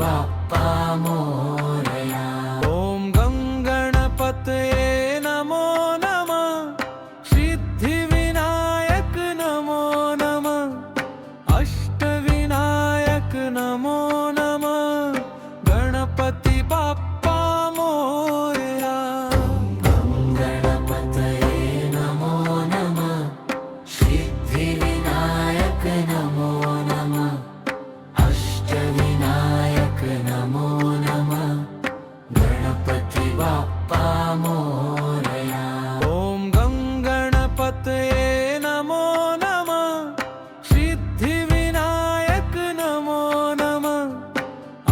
बाप्पा मोरया। ॐ गं गणपतये नमो नमः। सिद्धिविनायक नमो नमः। अष्टविनायक नमो नमः। गणपति बाप्पा मोरया। गणपतये नमो नमः। सिद्धिविनायक नमो नमः। अष्टविनायक नमो नमः। गणपति बाप्पा मोरया। ॐ गं गणपतये नमो नमः। सिद्धिविनायक नमो नमः।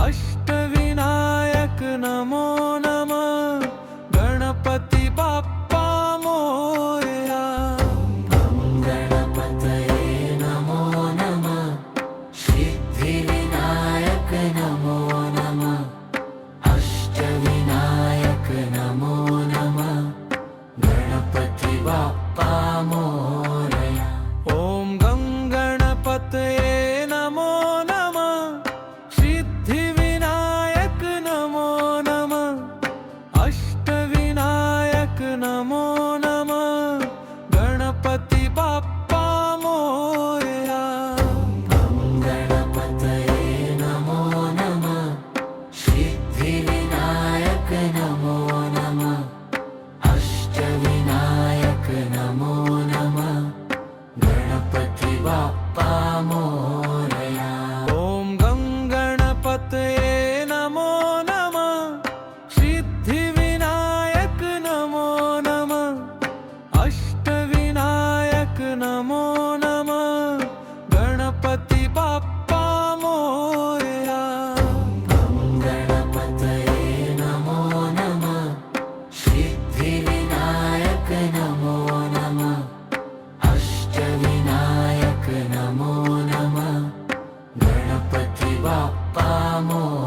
अष्टविनायक नमो नमः। गणपति बाप्पा मोरया। गणपतये नमो नमः। सिद्धिविनायक नमो नमः। अष्टविनायक नमो नमः। गणपति बाप्पा मोरया। ॐ गं गणपतये नमो नमः। सिद्धिविनायक नमो नमः। अष्टविनायक नमो नमः। गणपति बाप्पा मोरया। गणपतये नमो नमः। सिद्धिविनायक नमो नमः। अष्टविनायक नमो नमः। गणपति बाप्पा मोरया। ॐ गं गणपतये नमो नमः। सिद्धिविनायक नमो नमः। अष्टविनायक नमो नमः। गणपति बाप्पा मोरया। गणपतये नमो नमः। सिद्धिविनायक नमो नमः। अष्टविनायक नमो नमः। गणपति बाप्पा मोरया।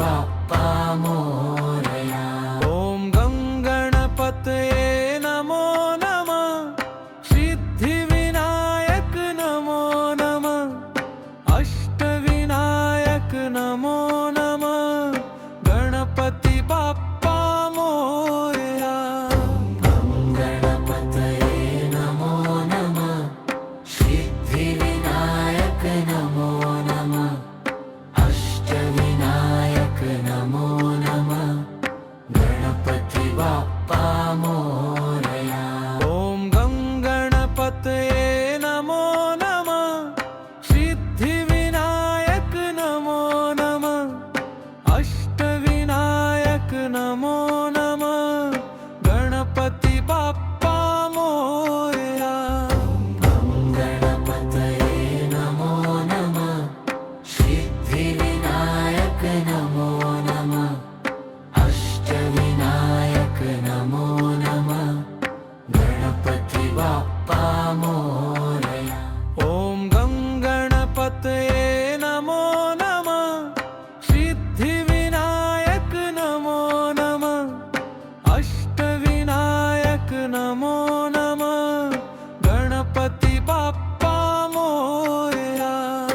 બાપ્પા મોરયા. ઓમ ગં ગણપતયે નમો નમઃ. સિદ્ધિ વિનાયક નમો નમઃ. અષ્ટ વિનાયક નમો નમઃ. ગણપતિ બાપ્પા મોરયા. ગણપતયે નમો નમઃ. સિદ્ધિ વિનાયક નમો નમઃ. અષ્ટ વિનાયક નમો નમઃ. ગણપતિ બાપ્પા મોરયા. ઓમ ગં ગણપતયે નમો નમઃ. સિદ્ધિ વિનાયક નમો નમઃ. અષ્ટ વિનાયક નમો નમઃ. ગણપતિ બાપ્પા મોરયા. ગણપતયે નમો નમઃ. સિદ્ધિ વિનાયક નમો નમઃ. અષ્ટ વિનાયક નમો નમઃ. ગણપતિ બાપ્પા મોરયા. ઓમ ગં ગણપતયે નમો નમઃ. સિદ્ધિ વિનાયક નમો નમઃ. અષ્ટ વિનાયક નમો નમઃ. ગણપતિ બાપ્પા મોરયા.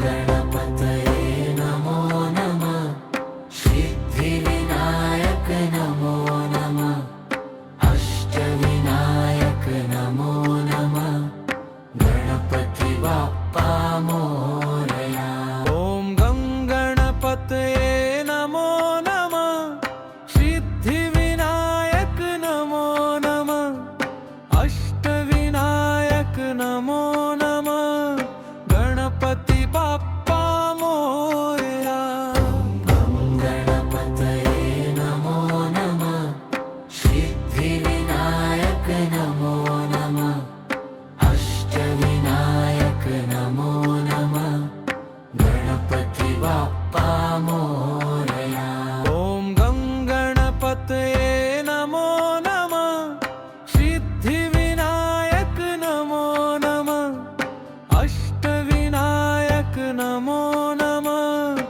ગણપતયે નમો નમઃ. સિદ્ધિ વિનાયક નમો નમઃ. અષ્ટ વિનાયક નમો નમઃ. ગણપતિ બાપ્પા મોરયા. ઓમ ગં ગણપતયે નમો નમઃ. સિદ્ધિ વિનાયક નમો નમઃ. અષ્ટ વિનાયક નમો નમઃ. ગણપતિ બાપ્પા મોરયા. ગણપતયે નમો નમઃ. સિદ્ધિ વિનાયક નમો નમઃ. અષ્ટ વિનાયક નમો નમઃ. ગણપતિ બાપ્પા મોરયા. ઓમ ગં ગણપતયે નમો નમઃ. સિદ્ધિ વિનાયક નમો નમઃ. અષ્ટ વિનાયક નમો નમઃ.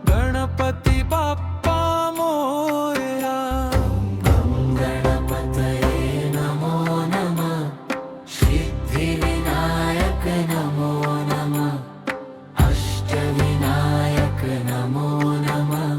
ગણપતિ બાપ્પા મોરયા. ગણપતયે નમો નમઃ. સિદ્ધિ વિનાયક નમો નમઃ. અષ્ટ વિનાયક નમો નમઃ.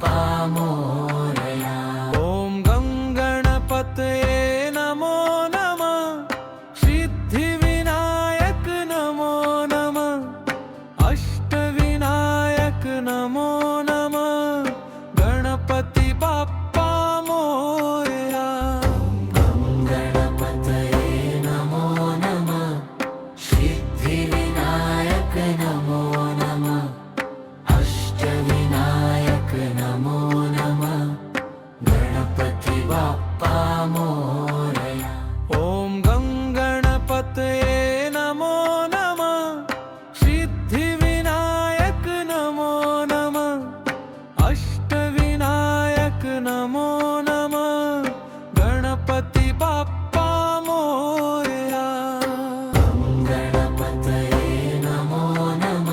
બાપ્પા મોરયા. ઓમ ગં ગણપતયે નમો નમઃ સિદ્ધિ વિનાયક નમો નમઃ અષ્ટવિનાયક નમો નમઃ ગણપતિ બાપ્પા મોરયા. ગણપતયે નમો નમઃ સિદ્ધિ વિનાયક નમો નમઃ અષ્ટવિનાયક નમો નમઃ ગણપતિ બાપ્પા મોરયા. ઓમ ગં ગણપતયે નમો નમઃ સિદ્ધિ વિનાયક નમો નમઃ અષ્ટવિનાયક નમો નમઃ ગણપતિ બાપ્પા મોરયા. ગણપતયે નમો નમઃ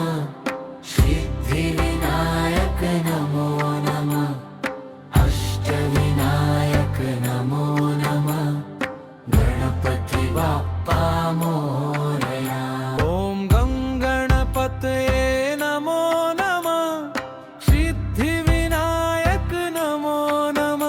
સિદ્ધિ વિનાયક નમો નમઃ અષ્ટવિનાયક નમો નમઃ ગણપતિ બાપ્પા મોરયા. ઓમ ગં ગણપતયે નમો નમઃ સિદ્ધિ વિનાયક નમો નમઃ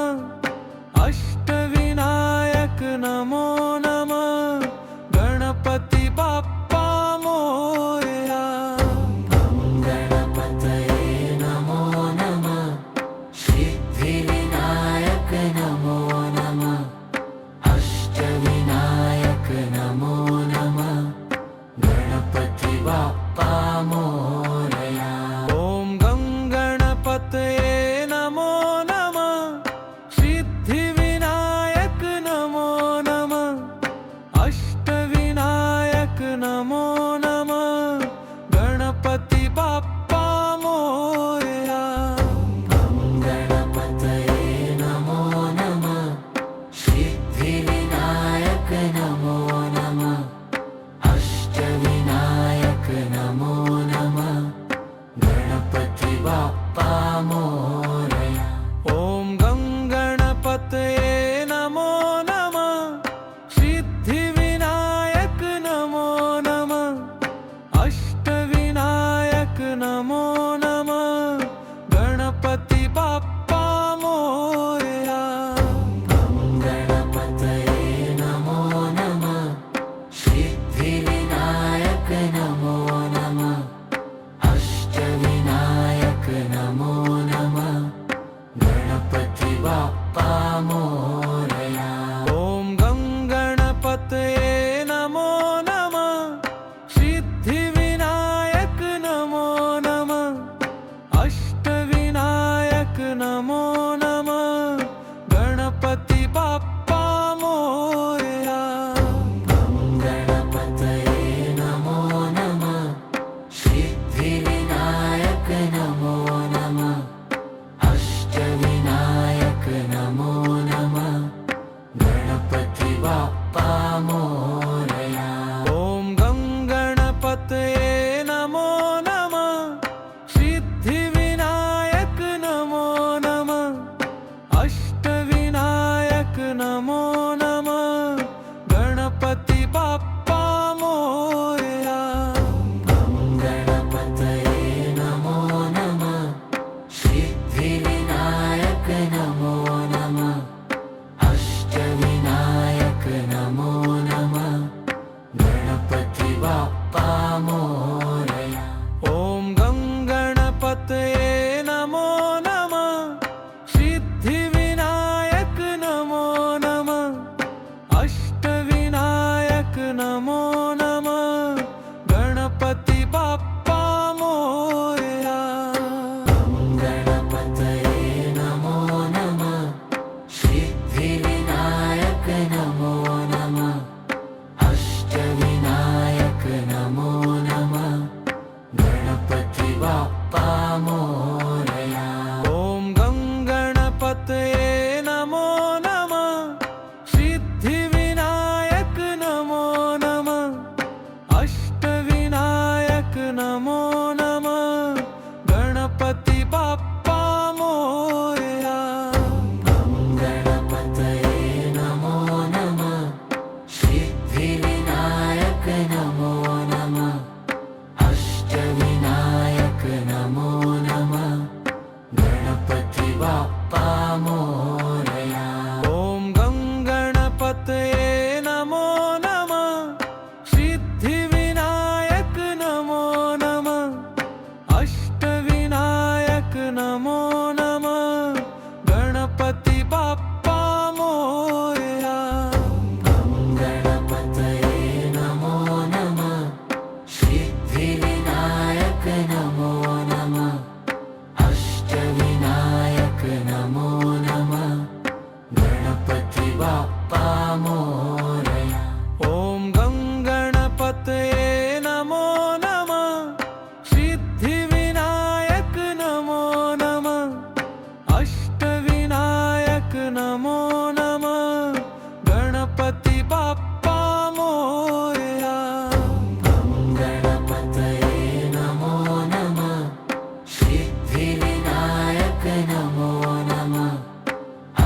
બાપ્પા મોરયા. ઓમ ગંગ ગણપતયે નમો નમઃ. સિદ્ધિ વિનાયક નમો નમઃ. અષ્ટ વિનાયક નમો નમઃ. ગણપતિ બાપ્પા મોરયા. ગણપતયે નમો નમઃ. સિદ્ધિ વિનાયક નમો નમઃ. અષ્ટ વિનાયક નમો નમઃ. ગણપતિ બાપ્પા મોરયા. ઓમ ગંગ ગણપતયે નમો નમઃ. સિદ્ધિ વિનાયક નમો નમઃ. અષ્ટ વિનાયક નમો નમઃ. ગણપતિ બાપ્પા મોરયા. ગણપતયે નમો નમઃ. સિદ્ધિ વિનાયક નમો નમઃ.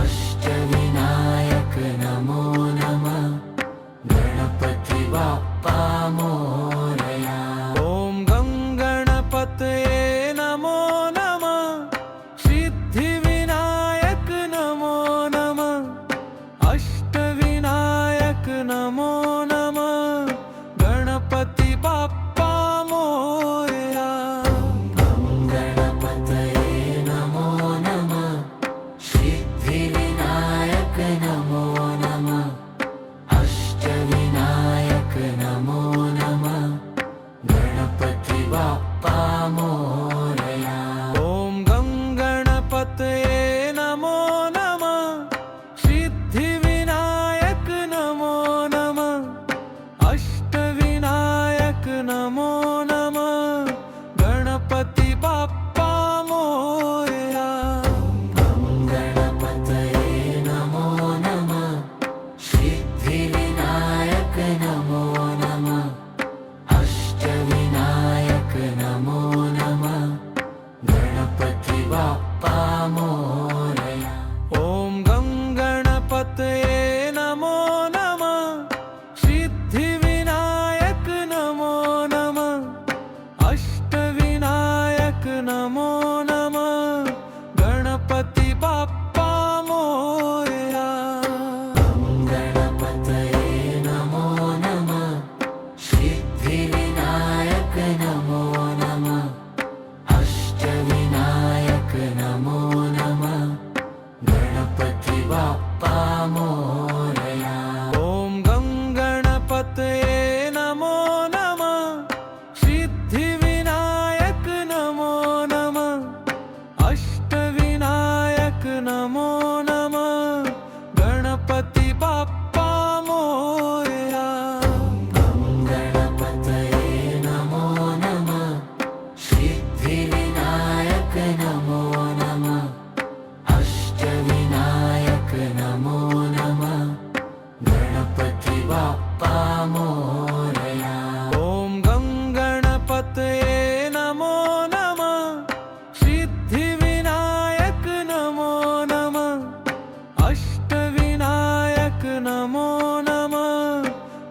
અષ્ટ વિનાયક નમો નમઃ. ગણપતિ બાપ્પા મોરયા. ઓમ ગંગ ગણપતયે નમો નમઃ. સિદ્ધિ વિનાયક નમો નમઃ. અષ્ટ વિનાયક નમો નમઃ. ગણપતિ બાપ્પા મોરયા. ગણપતયે નમો નમઃ. સિદ્ધિ વિનાયક નમો નમઃ. અષ્ટ વિનાયક નમો નમઃ. ગણપતિ બાપ્પા મોરયા. ઓમ ગંગ ગણપતયે નમો નમઃ. સિદ્ધિ વિનાયક નમો નમઃ. અષ્ટ વિનાયક નમો નમઃ. ગણપતિ બાપ્પા મોરયા. ગણપતયે નમો નમઃ. સિદ્ધિ વિનાયક નમો નમઃ. અષ્ટ વિનાયક નમો નમઃ. ગણપતિ બાપ્પા મોરયા. ઓમ ગંગ ગણપતયે નમો નમઃ. સિદ્ધિ વિનાયક નમો નમઃ. અષ્ટ વિનાયક નમો નમઃ. ગણપતિ બાપ્પા મોરયા. ગણપતયે નમો નમઃ. સિદ્ધિ વિનાયક નમો નમઃ. અષ્ટ વિનાયક નમો નમઃ. ગણપતિ બાપ્પા મોરયા. ઓમ ગંગ ગણપતયે નમો નમઃ. સિદ્ધિ વિનાયક નમો નમઃ. અષ્ટ વિનાયક નમો નમઃ. ગણપતિ બાપ્પા મોરયા. ગણપતયે નમો નમઃ. સિદ્ધિ વિનાયક નમો નમઃ. અષ્ટ વિનાયક નમો નમઃ. ગણપતિ બાપ્પા મોરયા. ઓમ ગંગ ગણપતયે નમો નમઃ. સિદ્ધિ વિનાયક નમો નમઃ. અષ્ટ વિનાયક નમો નમઃ.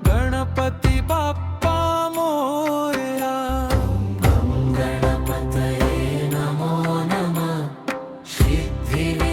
ગણપતિ બાપ્પા મોરયા. ગણપતયે નમો નમઃ. સિદ્ધિ